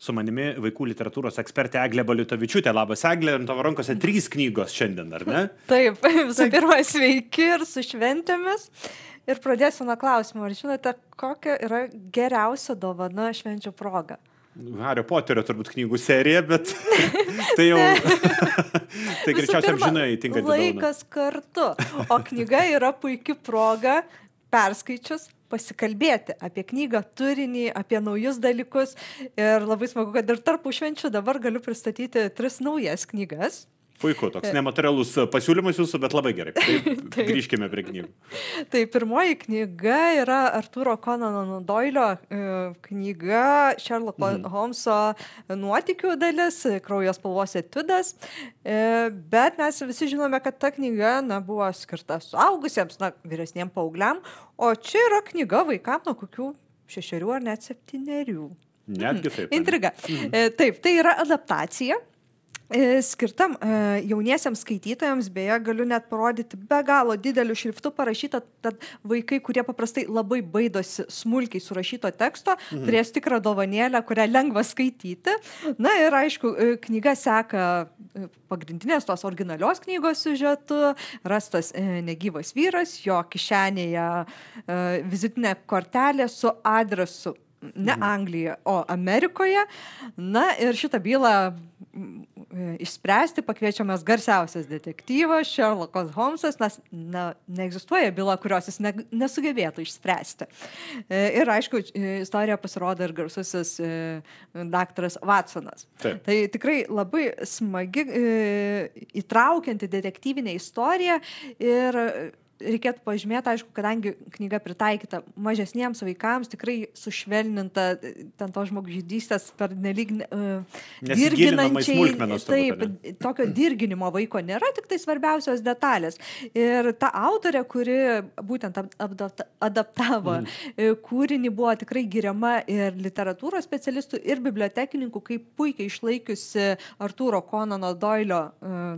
su manimi vaikų literatūros ekspertė Eglė Baliutavičiūtė. Labas, Eglė, ant tavo rankose 3 knygos šiandien, ar ne? Taip, visų pirma, sveiki ir su šventėmis. Ir pradėsiu nuo klausimo. Ar žinote, kokia yra geriausia dovana švenčių proga? Hario Poterio turbūt knygų serija, bet tai jau tai greičiausiai amžinai tinkanti dovana. Laikas kartu. O knyga yra puiki proga perskaičius pasikalbėti apie knygą, turinį, apie naujus dalykus. Ir labai smagu, kad ir tarpušvenčių dabar galiu pristatyti 3 naujas knygas. Puiku, toks nematerialus pasiūlymas jūsų, bet labai gerai. Tai grįžkime prie knygų. Tai pirmoji knyga yra Artūro Konano Doilio knyga Sherlocko Holmeso nuotykių dalis, kraujo spalvos etiudas. Bet mes visi žinome, kad ta knyga buvo skirta suaugusiems, vyresniem paaugliam, o čia yra knyga vaikams nuo kokių 6 ar net 7. Netgi taip. Intriga. Taip, tai yra adaptacija. Skirtam jauniesiems skaitytojams, beje, galiu net parodyti be galo dideliu šriftu parašyta, tad vaikai, kurie paprastai labai baidosi smulkiai surašyto teksto, turės tikrą dovanėlę, kurią lengva skaityti. Na ir aišku, knyga seka pagrindinės tos originalios knygos siužetu, rastas negyvas vyras, jo kišenėje vizitinė kortelė su adresu ne Anglijoje, o Amerikoje. Na ir šitą bylą išspręsti pakviečiamas garsiausias detektyvas Sherlockas Holmesas, nes neegzistuoja byla, kurios jis nesugebėtų išspręsti. Ir aišku, istorija pasirodo ir garsusis daktaras Watsonas. Taip. Tai tikrai labai smagi, įtraukianti detektyvinė istorija ir reikėtų pažymėti, aišku, kadangi knyga pritaikyta mažesniems vaikams, tikrai sušvelninta ten to žmogžudystės per nelyg dirginančiai. Taip, tokio dirginimo vaiko nėra, tik tai svarbiausios detalės. Ir ta autorė, kuri būtent adaptavo kūrinį, buvo tikrai giriama ir literatūros specialistų, ir bibliotekininkų, kaip puikiai išlaikiusi Artūro Konano Doilio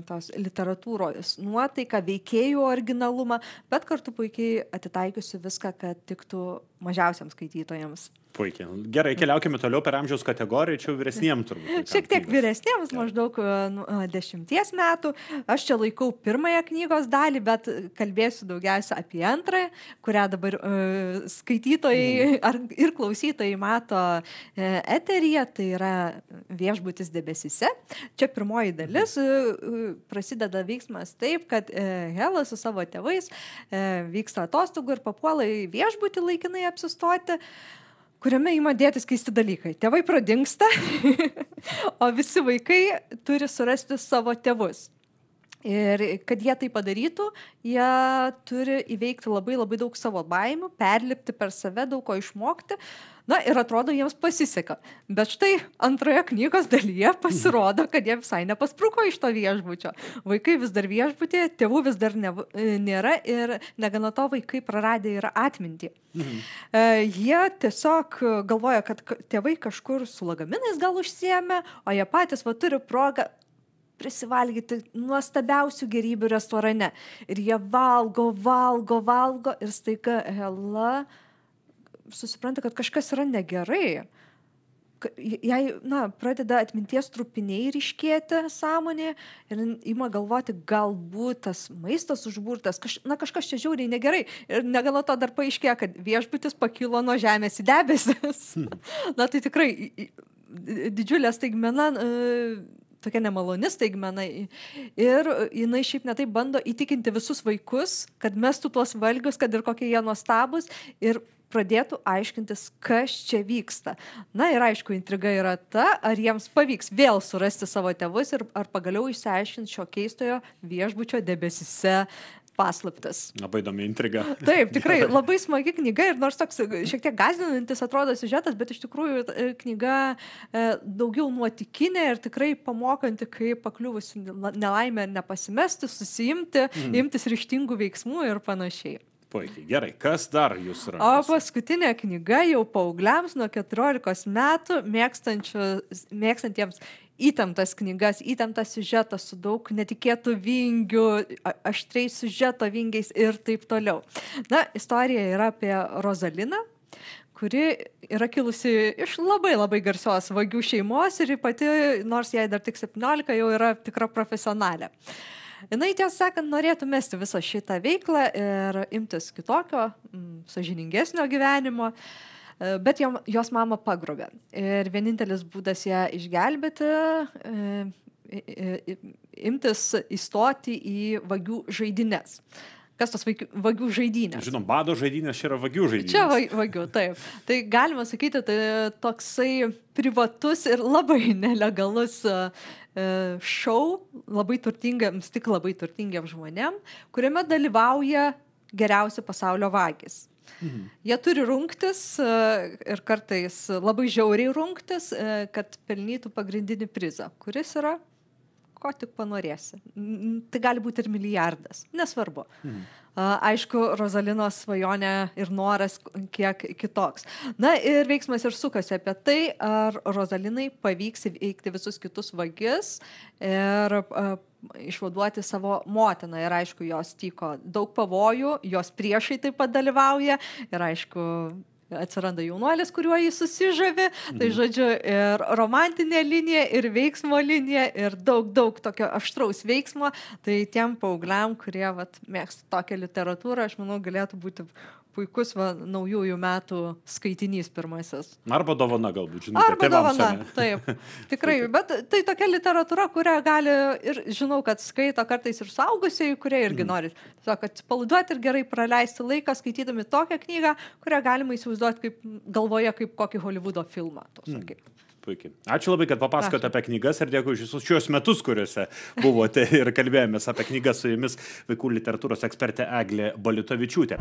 tos literatūros nuotaiką, veikėjų originalumą, bet kartu puikiai atitaikiusi viską, kad tiktų mažiausiams skaitytojams. Puikiai. Gerai, keliaukime toliau per amžiaus kategoriją, čia vyresniems turbūt. Šiek tiek vyresniems, maždaug 10 metų. Aš čia laikau pirmąją knygos dalį, bet kalbėsiu daugiausia apie antrąją, kurią dabar skaitytojai ir klausytojai mato eteryje, tai yra Viešbutis debesyse. Čia pirmoji dalis, prasideda veiksmas taip, kad Hela su savo tėvais vyksta atostogų ir papuola į viešbutį laikinai apsistoti, kuriame ima dėtis keisti dalykai. Tėvai pradingsta, o visi vaikai turi surasti savo tėvus. Ir kad jie tai padarytų, jie turi įveikti labai daug savo baimių, perlipti per save, daug ko išmokti. Na ir atrodo, jiems pasiseka. Bet štai antroje knygos dalyje pasirodo, kad jie visai nepaspruko iš to viešbučio. Vaikai vis dar viešbutėje, tėvų vis dar nėra ir negana to vaikai praradę yra atmintį. Jie tiesiog galvoja, kad tėvai kažkur su lagaminais gal užsiėmė, o jie patys turi progą prisivalgyti nuostabiausių gerybių restorane. Ir jie valgo ir staiga Hela susipranta, kad kažkas yra negerai. Jai, pradeda atminties trupiniai ryškėti sąmonė ir ima galvoti, galbūt tas maistas užburtas, kažkas čia žiauriai negerai. Ir negana to dar paaiškėjo, kad viešbutis pakilo nuo žemės į debesis. Tai tikrai didžiulė staigmena, tokia nemaloni staigmena. Ir jinai šiaip netaip bando įtikinti visus vaikus, kad mestų tuos valgius, kad ir kokie jie nuostabus, ir pradėtų aiškintis, kas čia vyksta. Na ir aišku, intriga yra ta, ar jiems pavyks vėl surasti savo tėvus ir ar pagaliau išsiaiškinti šio keistojo viešbučio debesyse paslaptis. Labai įdomi intriga. Taip, tikrai labai smagi knyga ir nors toks šiek tiek gąsdinantis atrodo siužetas, bet iš tikrųjų knyga daugiau nuotykinė ir tikrai pamokanti, kaip pakliuvusi nelaimę nepasimesti, susiimti, imtis ryžtingų veiksmų ir panašiai. Puikiai. Gerai, kas dar jūsų rankose? O paskutinė knyga jau paaugliams nuo 14 metų mėgstantiems įtemptas knygas, įtemptas siužetas su daug netikėtų vingių, aštriais siužeto vingiais ir taip toliau. Na, istorija yra apie Rozaliną, kuri yra kilusi iš labai garsios vagių šeimos ir pati, nors jai dar tik 17, jau yra tikra profesionalė. Jinai, tiesą sakant, norėtų mesti visą šitą veiklą ir imtis kitokio, sąžiningesnio gyvenimo, bet jos mama pagrobė. Ir vienintelis būdas ją išgelbėti, imtis įstoti į vagių žaidynės. Kas tos vagių žaidynės? Žinom, bado žaidynės, čia yra vagių žaidynės. Čia vagių, taip. Tai galima sakyti, tai toksai privatus ir labai nelegalus šou labai turtingiams, tik labai turtingiams žmonėm, kuriame dalyvauja geriausi pasaulio vagys. Jie turi rungtis ir kartais labai žiauriai rungtis, kad pelnytų pagrindinį prizą, kuris yra ko tik panorėsi. Tai gali būti ir milijardas, nesvarbu. Aišku, Rozalinos svajonė ir noras kiek kitoks. Na ir veiksmas ir sukasi apie tai, ar Rozalinai pavyks įveikti visus kitus vagis ir išvaduoti savo motiną. Ir aišku, jos tyko daug pavojų, jos priešai taip pat dalyvauja ir aišku, atsiranda jaunuolis, kuriuo jis susižavi, tai žodžiu ir romantinė linija, ir veiksmo linija, ir daug tokio aštraus veiksmo, tai tiem paaugliam, kurie mėgsta tokią literatūrą, aš manau, galėtų būti puikus naujųjų metų skaitinys pirmasis. Arba dovana galbūt, žinote. Arba dovana, taip, tikrai, bet tai tokia literatūra, kurią gali ir žinau, kad skaito kartais ir suaugusieji, kurie irgi nori tiesiog atsipalaiduoti ir gerai praleisti laiką, skaitydami tokią knygą, kurią galima įsivaizduoti galvoje kaip kokį Hollywoodo filmą. Puikiai. Ačiū labai, kad papasakote apie knygas ir dėkui už visus šios metus, kuriuose buvote ir kalbėjomės apie knygas su jumis vaikų literatūros ekspertė Eglė Baliutavičiūtė.